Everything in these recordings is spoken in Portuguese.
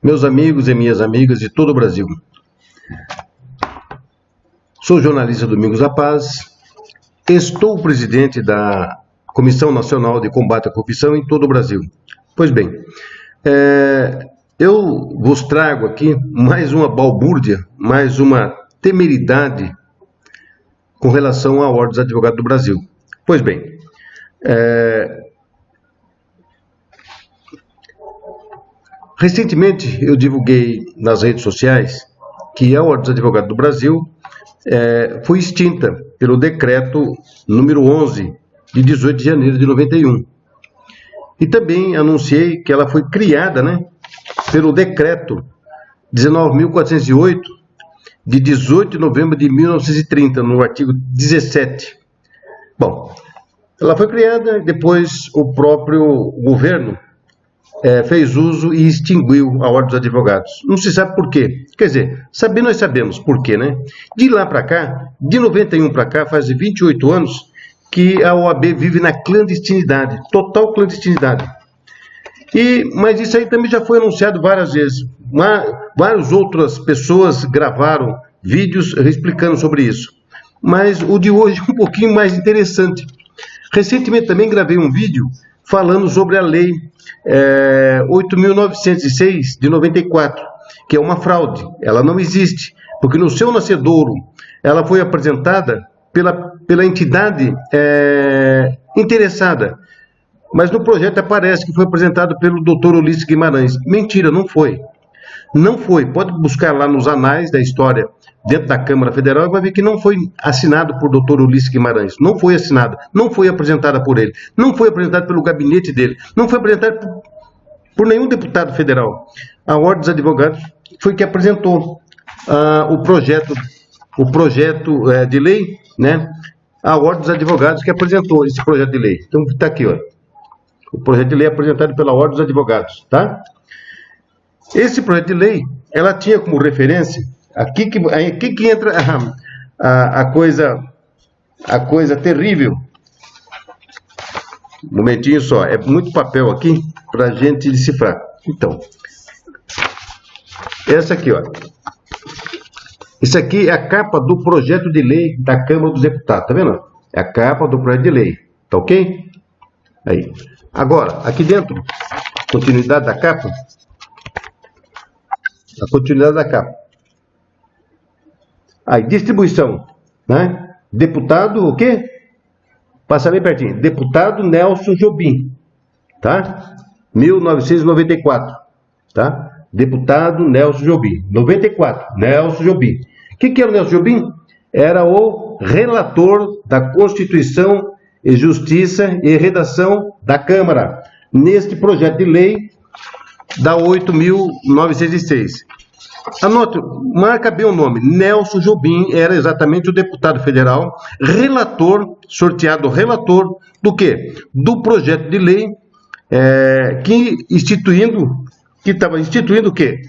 Meus amigos e minhas amigas de todo o Brasil. Sou jornalista Domingos da Paz, estou presidente da Comissão Nacional de Combate à Corrupção em todo o Brasil. Pois bem, eu vos trago aqui mais uma balbúrdia, mais uma temeridade com relação à Ordem dos Advogados do Brasil. Pois bem, recentemente eu divulguei nas redes sociais que a Ordem dos Advogados do Brasil foi extinta pelo decreto número 11 de 18 de janeiro de 91. E também anunciei que ela foi criada, pelo decreto 19.408 de 18 de novembro de 1930, no artigo 17. Bom, ela foi criada e depois o próprio governo fez uso e extinguiu a Ordem dos Advogados. Não se sabe por quê. Quer dizer, nós sabemos por quê, De lá para cá, de 91 para cá, faz 28 anos que a OAB vive na clandestinidade, total clandestinidade. Mas isso aí também já foi anunciado várias vezes. Várias outras pessoas gravaram vídeos explicando sobre isso. Mas o de hoje é um pouquinho mais interessante. Recentemente também gravei um vídeo falando sobre a Lei 8.906 de 94, que é uma fraude. Ela não existe, porque no seu nascedouro ela foi apresentada pela entidade interessada. Mas no projeto aparece que foi apresentado pelo Dr. Ulisses Guimarães. Mentira, não foi. Não foi. Pode buscar lá nos anais da história dentro da Câmara Federal e vai ver que não foi assinado por Dr. Ulisses Guimarães. Não foi assinado. Não foi apresentada por ele. Não foi apresentada pelo gabinete dele. Não foi apresentada por nenhum deputado federal. A Ordem dos Advogados foi que apresentou o projeto de lei, A Ordem dos Advogados que apresentou esse projeto de lei. Então está aqui, ó. O projeto de lei é apresentado pela Ordem dos Advogados, tá? Esse projeto de lei, ela tinha como referência, aqui que entra a coisa terrível. Um momentinho só, é muito papel aqui para a gente decifrar. Então, essa aqui, ó. Isso aqui é a capa do projeto de lei da Câmara dos Deputados, tá vendo? É a capa do projeto de lei, tá ok? Aí. Agora, aqui dentro, continuidade da capa. A continuidade da capa. Aí, distribuição, Deputado, o quê? Passa bem pertinho. Deputado Nelson Jobim, tá? 1994, tá? Deputado Nelson Jobim, 94, Nelson Jobim. O que era o Nelson Jobim? Era o relator da Constituição e Justiça e Redação da Câmara, neste projeto de lei da 8.906. Anote, marca bem o nome. Nelson Jobim era exatamente o deputado federal, sorteado relator do quê? Do projeto de lei que estava instituindo o quê?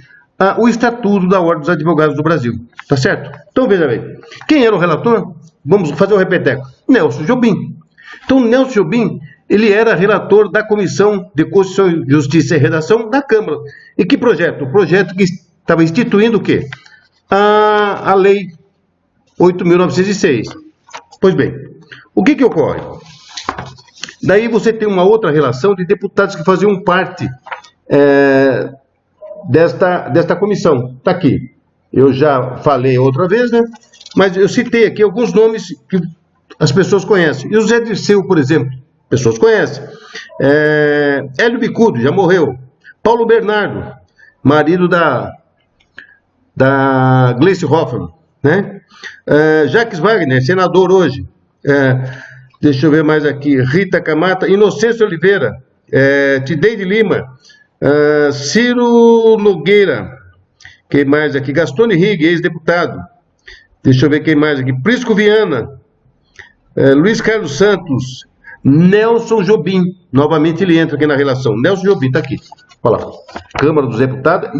O Estatuto da Ordem dos Advogados do Brasil. Tá certo? Então, veja bem. Quem era o relator? Vamos fazer um repeteco. Nelson Jobim. Então, Nelson Jobim, ele era relator da Comissão de Constituição, Justiça e Redação da Câmara. E que projeto? O projeto que estava instituindo o quê? A Lei 8.906. Pois bem, o que ocorre? Daí você tem uma outra relação de deputados que faziam parte desta comissão. Está aqui. Eu já falei outra vez, Mas eu citei aqui alguns nomes que as pessoas conhecem. E o Zé Dirceu, por exemplo, pessoas conhecem. Hélio Bicudo, já morreu. Paulo Bernardo, marido da Gleice Hoffmann, Jacques Wagner, senador hoje. Deixa eu ver mais aqui. Rita Camata, Inocêncio Oliveira, Tideide Lima, Ciro Nogueira. Quem mais aqui? Gastone Rigg, ex-deputado. Deixa eu ver quem mais aqui. Prisco Viana, Luiz Carlos Santos, Nelson Jobim. Novamente ele entra aqui na relação. Nelson Jobim, está aqui. Olha lá. Câmara dos Deputados.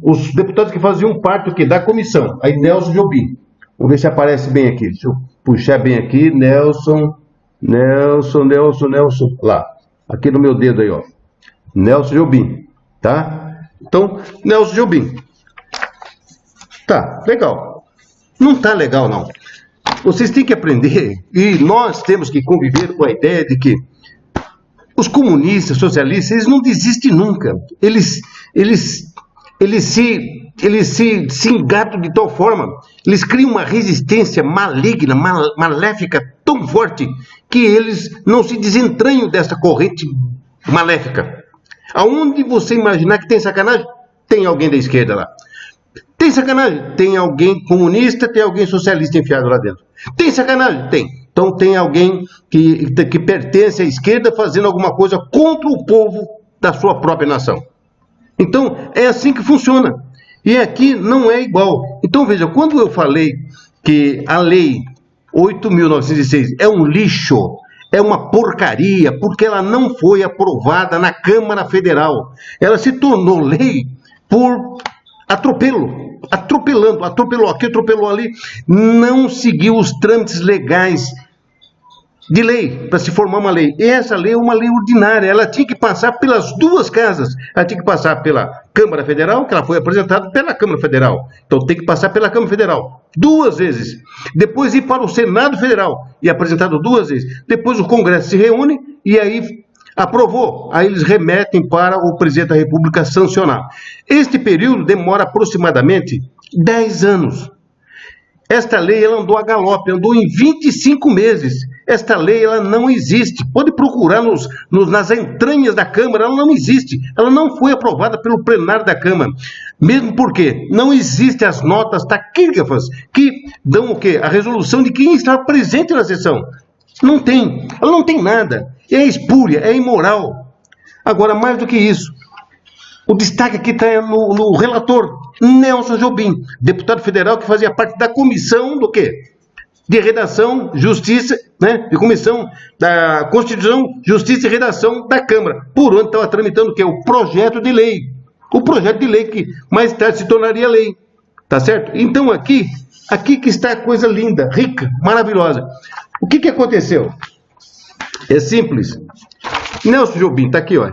Os deputados que faziam parte do quê? Da comissão. Aí Nelson Jobim. Vamos ver se aparece bem aqui. Deixa eu puxar bem aqui. Nelson. Lá. Aqui no meu dedo aí, ó. Nelson Jobim. Tá? Então, Nelson Jobim. Tá, legal. Não tá legal, não. Vocês têm que aprender, e nós temos que conviver com a ideia de que os comunistas, socialistas, eles não desistem nunca. Eles se engatam de tal forma, eles criam uma resistência maligna, maléfica, tão forte, que eles não se desentranham dessa corrente maléfica. Aonde você imaginar que tem sacanagem, tem alguém da esquerda lá. Tem sacanagem? Tem alguém comunista, tem alguém socialista enfiado lá dentro. Tem sacanagem? Tem. Então tem alguém que pertence à esquerda fazendo alguma coisa contra o povo da sua própria nação. Então é assim que funciona. E aqui não é igual. Então veja, quando eu falei que a lei 8.906 é um lixo, é uma porcaria, porque ela não foi aprovada na Câmara Federal. Ela se tornou lei por atropelou aqui, atropelou ali, não seguiu os trâmites legais de lei, para se formar uma lei. E essa lei é uma lei ordinária, ela tinha que passar pelas duas casas. Ela tinha que passar pela Câmara Federal, que ela foi apresentada pela Câmara Federal. Então tem que passar pela Câmara Federal, 2 vezes. Depois ir para o Senado Federal, e apresentado 2 vezes. Depois o Congresso se reúne, e aí aprovou. Aí eles remetem para o presidente da República sancionar. Este período demora aproximadamente 10 anos. Esta lei ela andou a galope, andou em 25 meses. Esta lei ela não existe. Pode procurar nas entranhas da Câmara, ela não existe. Ela não foi aprovada pelo plenário da Câmara. Mesmo porque não existem as notas taquígrafas que dão o quê? A resolução de quem estava presente na sessão. Não tem. Ela não tem nada. É espúria, é imoral. Agora, mais do que isso, o destaque aqui está no relator, Nelson Jobim, deputado federal que fazia parte da comissão do quê? De redação, justiça, né? De comissão da Constituição, Justiça e Redação da Câmara. Por onde estava tramitando o quê? O projeto de lei. O projeto de lei que mais tarde se tornaria lei. Tá certo? Então aqui que está a coisa linda, rica, maravilhosa. O que aconteceu? É simples. Nelson Jobim, tá aqui, ó.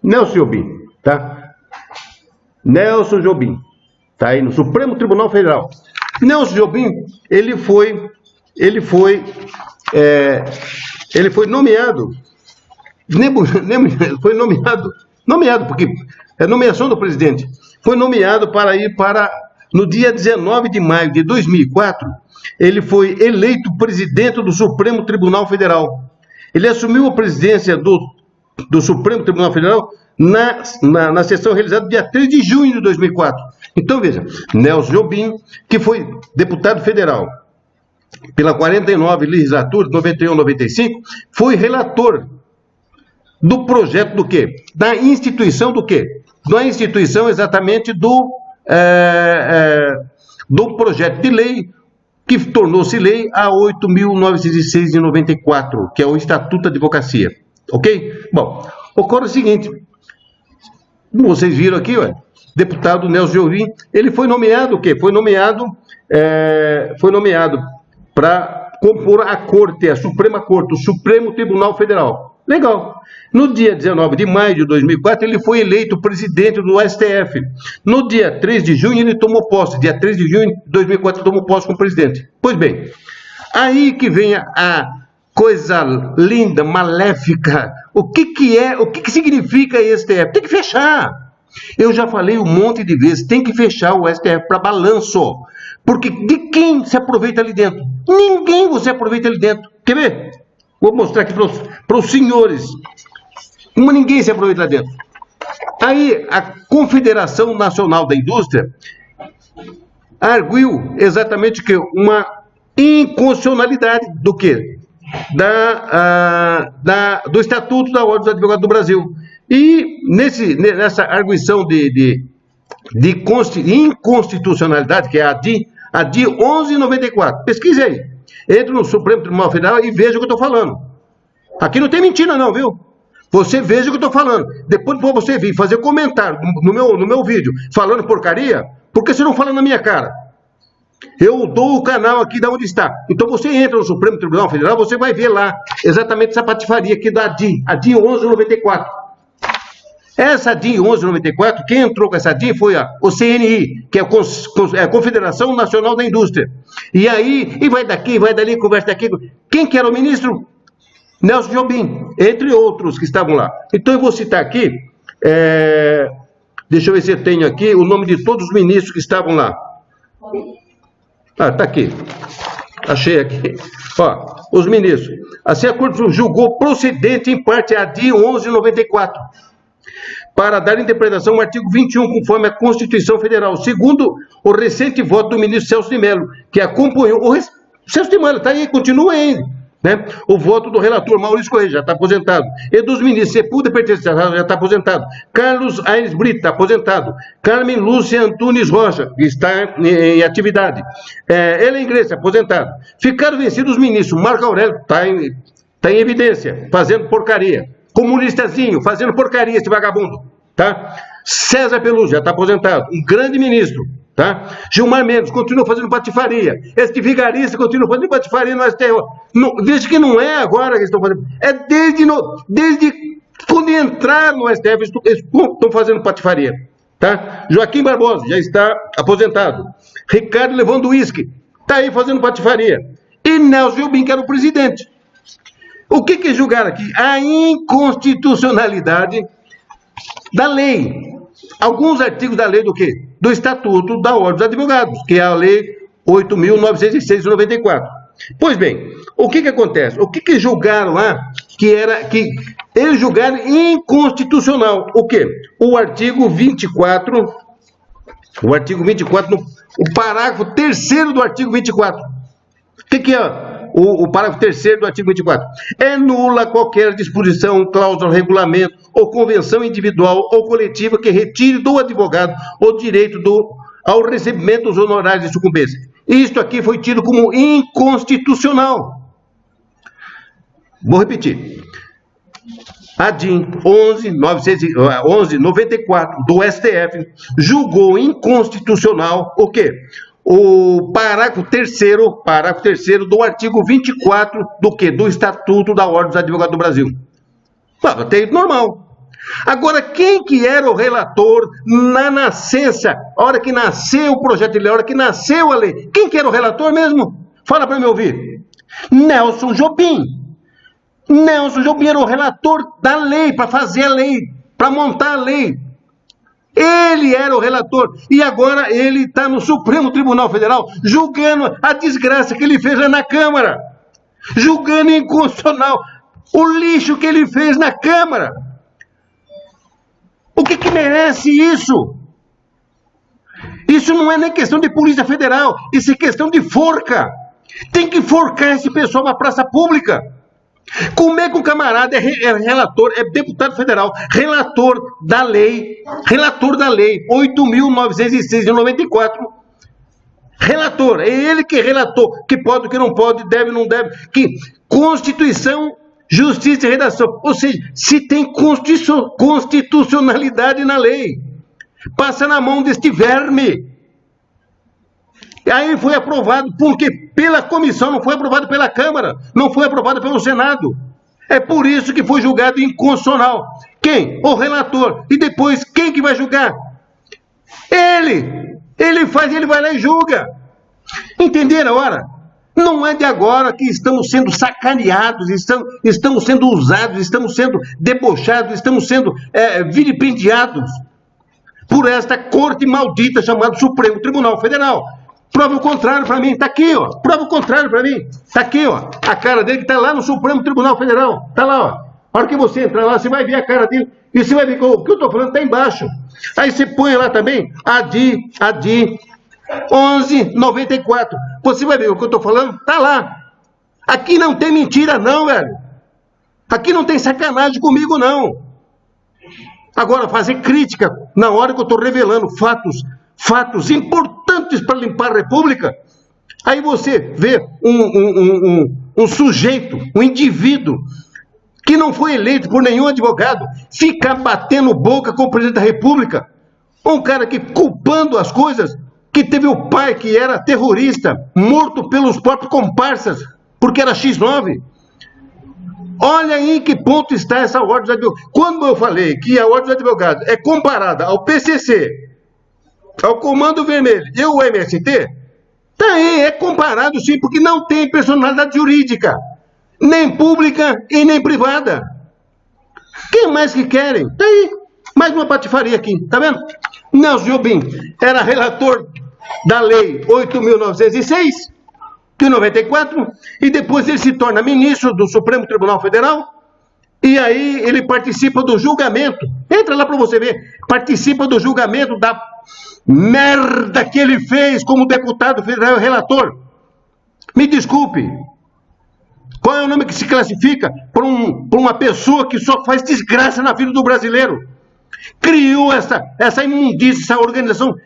Nelson Jobim, tá? Nelson Jobim, tá aí no Supremo Tribunal Federal. Nelson Jobim, ele foi nomeado, nomeado, porque é nomeação do presidente, foi nomeado para ir no dia 19 de maio de 2004, ele foi eleito presidente do Supremo Tribunal Federal. Ele assumiu a presidência do Supremo Tribunal Federal na sessão realizada dia 3 de junho de 2004. Então, veja, Nelson Jobim, que foi deputado federal pela 49 legislatura, 91-95, foi relator do projeto do quê? Da instituição do quê? Da instituição exatamente do projeto de lei que tornou-se lei a 8.906 de 94, que é o Estatuto da Advocacia. Ok? Bom, ocorre o seguinte, como vocês viram aqui, ó, deputado Nelson Jobim, ele foi nomeado o quê? Foi nomeado para compor a Corte, a Suprema Corte, o Supremo Tribunal Federal. Legal. No dia 19 de maio de 2004, ele foi eleito presidente do STF. No dia 3 de junho, ele tomou posse. Dia 3 de junho de 2004, ele tomou posse como presidente. Pois bem, aí que vem a coisa linda, maléfica. O que significa STF? Tem que fechar. Eu já falei um monte de vezes, tem que fechar o STF para balanço. Porque de quem se aproveita ali dentro? Ninguém você aproveita ali dentro. Quer ver? Vou mostrar aqui para os senhores. Como ninguém se aproveita lá dentro. Aí a Confederação Nacional da Indústria arguiu exatamente que uma inconstitucionalidade do quê? Do Estatuto da Ordem dos Advogados do Brasil. E nessa arguição de inconstitucionalidade, que é a DI 1194, pesquise aí. Entre no Supremo Tribunal Federal e veja o que eu estou falando. Aqui não tem mentira não, viu? Você veja o que eu estou falando. Depois você vir fazer comentário no meu vídeo falando porcaria, por que você não fala na minha cara? Eu dou o canal aqui de onde está. Então você entra no Supremo Tribunal Federal, você vai ver lá exatamente essa patifaria aqui da DI, a DI 1194. Essa DIN 1194, quem entrou com essa DIN foi o CNI, que é a Confederação Nacional da Indústria. E aí, e vai daqui, vai dali, conversa daqui. Quem que era o ministro? Nelson Jobim, entre outros que estavam lá. Então eu vou citar aqui, deixa eu ver se eu tenho aqui o nome de todos os ministros que estavam lá. Ah, tá aqui. Achei aqui. Ó, os ministros. Assim, a Corte julgou procedente em parte a DIN 1194. Para dar interpretação ao artigo 21, conforme a Constituição Federal, segundo o recente voto do ministro Celso de Mello, que acompanhou... Celso de Mello está aí, continua aí, né? O voto do relator Maurício Correia, já está aposentado. E dos ministros Sepúlveda Pertence, já está aposentado. Carlos Aires Brito, está aposentado. Carmen Lúcia Antunes Rocha, que está em atividade. Helen Grace, aposentado. Ficaram vencidos os ministros. Marco Aurélio está em evidência, fazendo porcaria. Comunistazinho, fazendo porcaria, esse vagabundo, tá? César Peluso, já está aposentado, um grande ministro, tá? Gilmar Mendes, continua fazendo patifaria. Esse vigarista continua fazendo patifaria no STF. Veja que não é agora que eles estão fazendo, é desde quando entraram no STF, eles estão fazendo patifaria, tá? Joaquim Barbosa, já está aposentado. Ricardo Levando Uísque, está aí fazendo patifaria. E Nelson Jobim, que era o presidente. O que julgaram aqui? A inconstitucionalidade da lei. Alguns artigos da lei do quê? Do Estatuto da Ordem dos Advogados, que é a Lei 8.906 de 94. Pois bem, o que acontece? O que julgaram lá? Que eles julgaram inconstitucional. O quê? O artigo 24, o parágrafo 3º do artigo 24. O que é? O parágrafo 3º do artigo 24. É nula qualquer disposição, cláusula, regulamento ou convenção individual ou coletiva que retire do advogado o direito ao recebimento dos honorários de sucumbência. Isto aqui foi tido como inconstitucional. Vou repetir. A DIN 1194 do STF julgou inconstitucional o quê? O parágrafo 3º do artigo 24 do quê? Do Estatuto da Ordem dos Advogados do Brasil. Até aí normal. Agora, quem que era o relator na nascença, a hora que nasceu o projeto de lei, a hora que nasceu a lei? Quem que era o relator mesmo? Fala para me ouvir. Nelson Jobim. Nelson Jobim era o relator da lei, para fazer a lei, para montar a lei. Ele era o relator, e agora ele está no Supremo Tribunal Federal, julgando a desgraça que ele fez lá na Câmara, julgando inconstitucional o lixo que ele fez na Câmara. O que merece isso? Isso não é nem questão de Polícia Federal, isso é questão de forca. Tem que forcar esse pessoal na praça pública. Como é que um camarada é relator, é deputado federal, relator da lei 8.906 de 94, relator, é ele que é relator, que pode, que não pode, deve, não deve, que Constituição, Justiça e Redação, ou seja, se tem constitucionalidade na lei, passa na mão deste verme. Aí foi aprovado, porque pela comissão, não foi aprovado pela Câmara, não foi aprovado pelo Senado. É por isso que foi julgado inconstitucional. Quem? O relator. E depois, quem que vai julgar? Ele. Ele vai lá e julga. Entenderam agora? Não é de agora que estamos sendo sacaneados, estamos sendo usados, estamos sendo debochados, estamos sendo vilipendiados por esta corte maldita chamada Supremo Tribunal Federal. Prova o contrário para mim, tá aqui, ó. Prova o contrário para mim, tá aqui, ó. A cara dele que tá lá no Supremo Tribunal Federal, tá lá, ó. A hora que você entrar lá, você vai ver a cara dele e você vai ver que o que eu tô falando tá embaixo. Aí você põe lá também a DIN 1194. Você vai ver o que eu tô falando, tá lá. Aqui não tem mentira não, velho. Aqui não tem sacanagem comigo não. Agora, fazer crítica na hora que eu tô revelando fatos importantes para limpar a República, aí você vê um sujeito, um indivíduo, que não foi eleito por nenhum advogado, ficar batendo boca com o presidente da República, um cara que culpando as coisas, que teve o pai que era terrorista, morto pelos próprios comparsas, porque era X9. Olha em que ponto está essa ordem dos advogados. Quando eu falei que a ordem dos advogados é comparada ao PCC, ao Comando Vermelho e o MST, tá aí, é comparado sim, porque não tem personalidade jurídica, nem pública e nem privada. Quem mais que querem? Tá aí, mais uma patifaria aqui, tá vendo? Nelson Jobim era relator da Lei 8.906, de 94, e depois ele se torna ministro do Supremo Tribunal Federal, e aí ele participa do julgamento, entra lá para você ver, participa do julgamento da merda que ele fez como deputado federal relator. Me desculpe, qual é o nome que se classifica para uma pessoa que só faz desgraça na vida do brasileiro? Criou essa imundícia,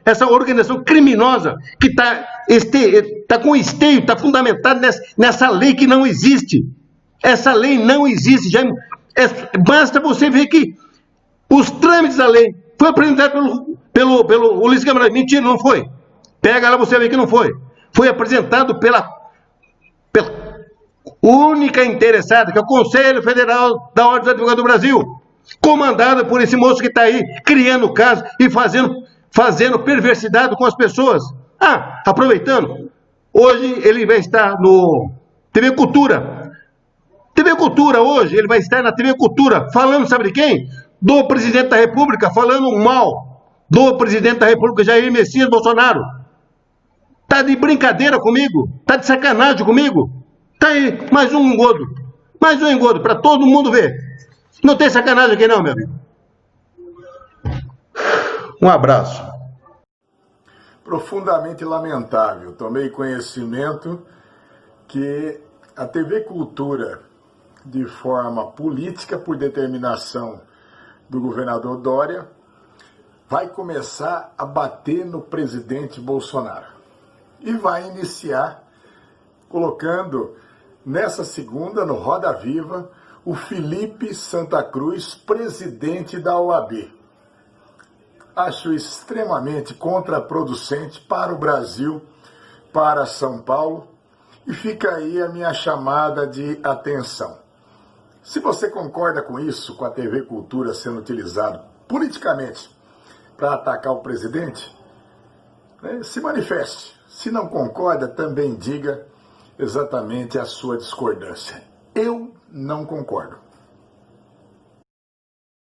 essa organização criminosa que está com esteio, está fundamentada nessa lei que não existe. Essa lei não existe. Basta você ver que os trâmites da lei foi apresentado pelo Ulisses Guimarães. Mentira, não foi. Pega lá, você vê que não foi. Foi apresentado pela única interessada, que é o Conselho Federal da Ordem dos Advogados do Brasil, comandado por esse moço que está aí, criando casos e fazendo perversidade com as pessoas. Ah, aproveitando, hoje ele vai estar no TV Cultura. TV Cultura hoje, ele vai estar na TV Cultura, falando, sabe de quem? Do presidente da República, falando mal do presidente da República, Jair Messias Bolsonaro. Tá de brincadeira comigo? Tá de sacanagem comigo? Tá aí, mais um engodo para todo mundo ver. Não tem sacanagem aqui não, meu amigo. Um abraço. Profundamente lamentável. Tomei conhecimento que a TV Cultura, de forma política, por determinação do governador Dória, vai começar a bater no presidente Bolsonaro. E vai iniciar colocando nessa segunda, no Roda Viva, o Felipe Santa Cruz, presidente da OAB. Acho extremamente contraproducente para o Brasil, para São Paulo, e fica aí a minha chamada de atenção. Se você concorda com isso, com a TV Cultura sendo utilizado politicamente para atacar o presidente, se manifeste. Se não concorda, também diga exatamente a sua discordância. Eu não concordo.